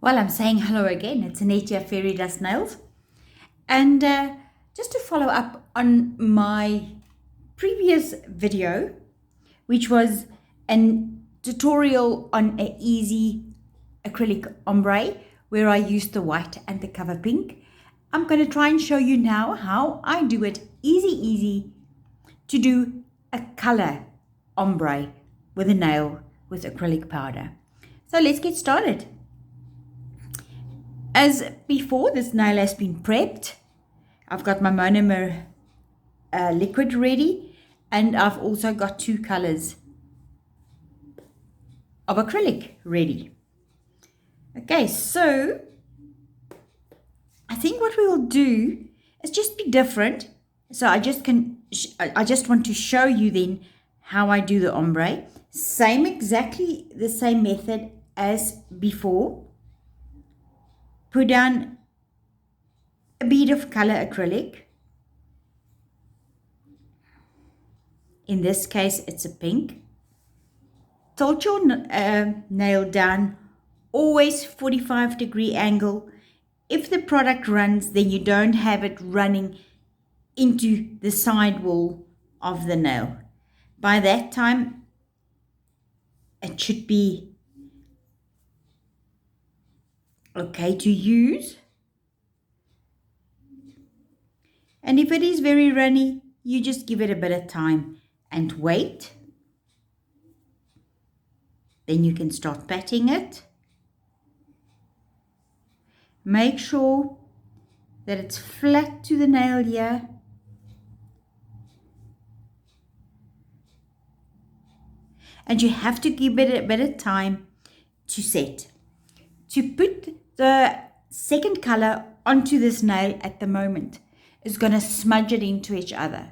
Well, I'm saying hello again. It's Annette here, Fairydust Nails. And just to follow up on my previous video, which was a tutorial on an easy acrylic ombre, where I used the white and the cover pink, I'm going to try and show you now how I do it easy to do a color ombre with a nail with acrylic powder. So let's get started. As before, this nail has been prepped. I've got my Monomer liquid ready, and I've also got two colors of acrylic ready. Okay, so I think what we will do is just be different. So I just want to show you then how I do the ombre. Exactly the same method as before. Put down a bead of color acrylic. In this case, it's a pink. Tilt your nail down, always 45-degree angle. If the product runs, then you don't have it running into the side wall of the nail. By that time, it should be okay to use. And if it is very runny, you just give it a bit of time and wait. Then you can start patting it. Make sure that it's flat to the nail here. And you have to give it a bit of time to set. To put the second color onto this nail at the moment is going to smudge it into each other.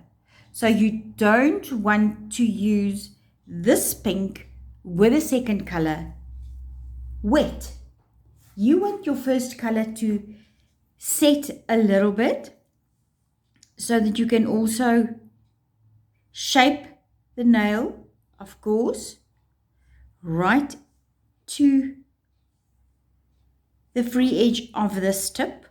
So you don't want to use this pink with a second color wet. You want your first color to set a little bit so that you can also shape the nail, of course, right to the free edge of this tip.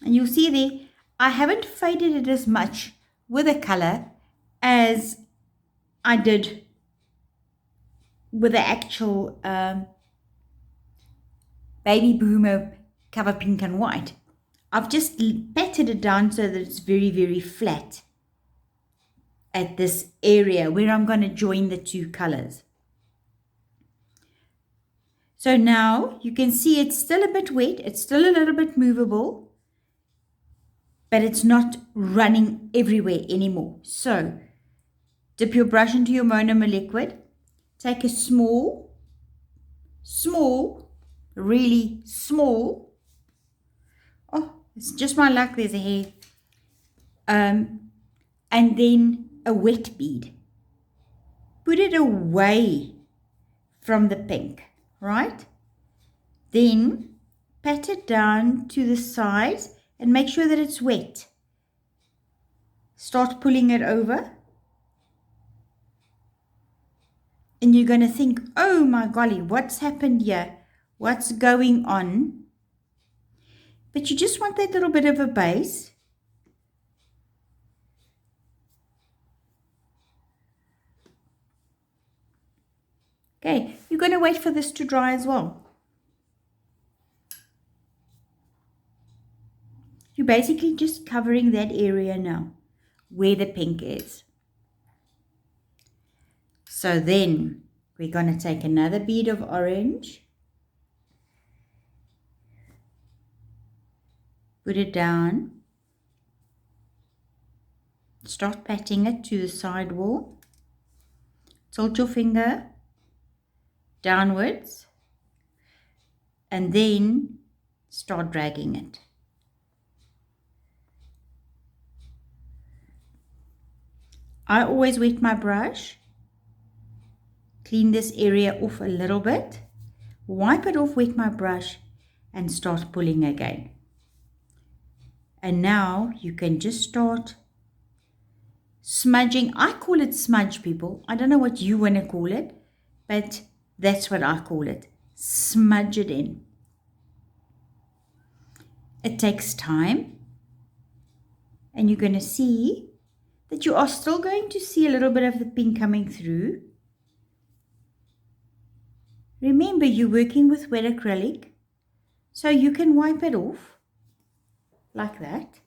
And you'll see there, I haven't faded it as much with the color as I did with the actual Baby Boomer cover pink and white. I've just patted it down so that it's very flat at this area where I'm going to join the two colors. So now you can see it's still a bit wet, it's still a little bit movable, but it's not running everywhere anymore. So dip your brush into your Monomer liquid, take a small, really small, oh, it's just my luck, there's a hair, and then a wet bead. Put it away from the pink, right? Then pat it down to the sides and make sure that it's wet. Start pulling it over. And you're going to think, oh my golly, what's happened here? What's going on? But you just want that little bit of a base. Okay, you're going to wait for this to dry as well. You're basically just covering that area now, where the pink is. So then we're going to take another bead of orange. Put it down. Start patting it to the side wall. Tilt your finger downwards and then start dragging it. I always wet my brush, clean this area off a little bit, wipe it off, wet my brush and start pulling again. And now you can just start smudging. I call it smudge, people. I don't know what you want to call it, but that's what I call it. Smudge it in. It takes time, and you're going to see that you are still going to see a little bit of the pink coming through. Remember, you're working with wet acrylic, so you can wipe it off like that.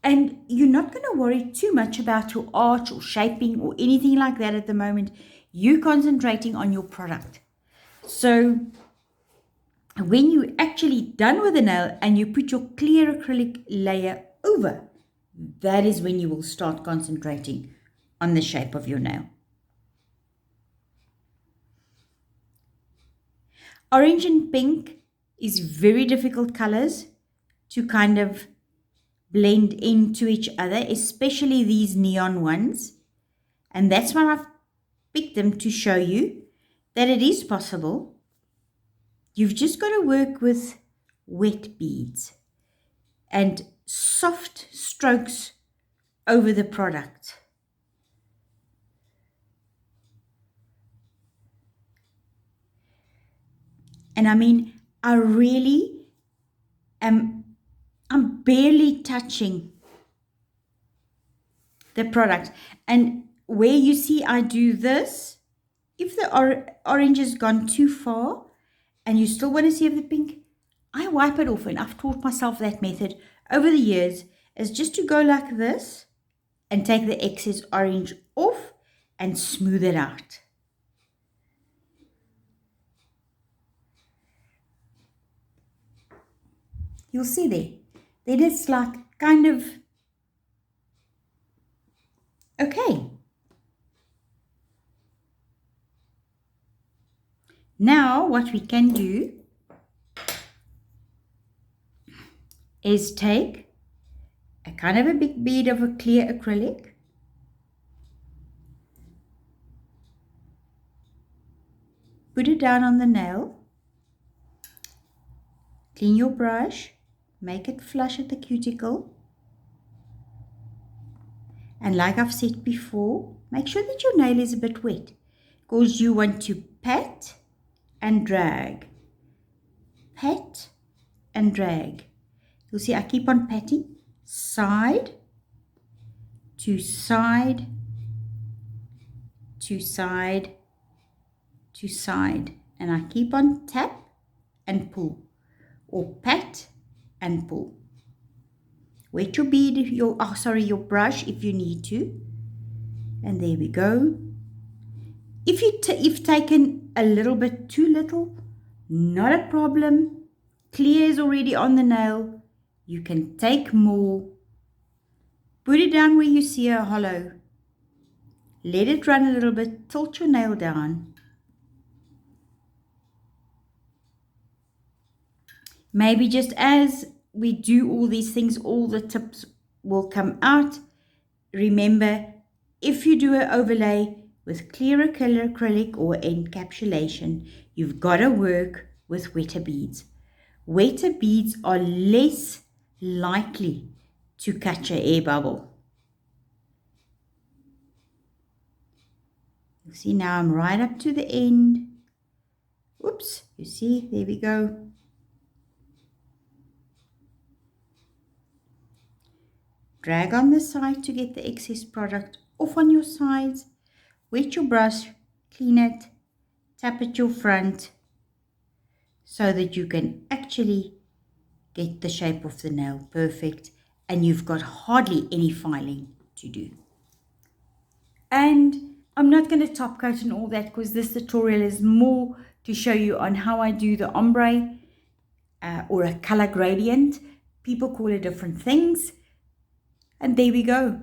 And you're not going to worry too much about your arch or shaping or anything like that at the moment. You're concentrating on your product. So when you're actually done with the nail and you put your clear acrylic layer over, that is when you will start concentrating on the shape of your nail. Orange and pink is very difficult colors to kind of blend into each other, especially these neon ones. And that's why I've picked them to show you that it is possible. You've just got to work with wet beads and soft strokes over the product. And I mean, I really am, I'm barely touching the product. And where you see I do this, if the orange has gone too far and you still want to see the pink, I wipe it off. And I've taught myself that method over the years, is just to go like this and take the excess orange off and smooth it out. You'll see there. Then it's like kind of okay. Now what we can do is take a kind of a big bead of a clear acrylic, put it down on the nail, clean your brush, make it flush at the cuticle, and like I've said before, make sure that your nail is a bit wet, because you want to pat and drag, pat and drag. You'll see I keep on patting side to side to side to side, and I keep on tap and pull, or pat and pull. Wet your bead, your brush if you need to, and there we go. If you've taken a little bit too little, not a problem. Clear is already on the nail. You can take more. Put it down where you see a hollow. Let it run a little bit. Tilt your nail down. Maybe just as we do all these things, all the tips will come out. Remember, if you do an overlay with clear acrylic or encapsulation, you've got to work with wetter beads. Wetter beads are less likely to catch an air bubble. You see now I'm right up to the end. Oops, you see, there we go. Drag on the side to get the excess product off on your sides. Wet your brush, clean it, tap at your front so that you can actually get the shape of the nail perfect, and you've got hardly any filing to do. And I'm not going to top coat and all that, because this tutorial is more to show you on how I do the ombre or a color gradient. People call it different things. And there we go.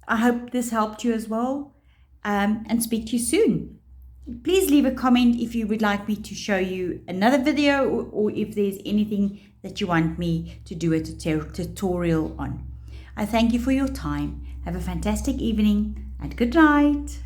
I hope this helped you as well, and speak to you soon. Please leave a comment if you would like me to show you another video, or if there's anything that you want me to do a tutorial on. I thank you for your time. Have a fantastic evening and good night.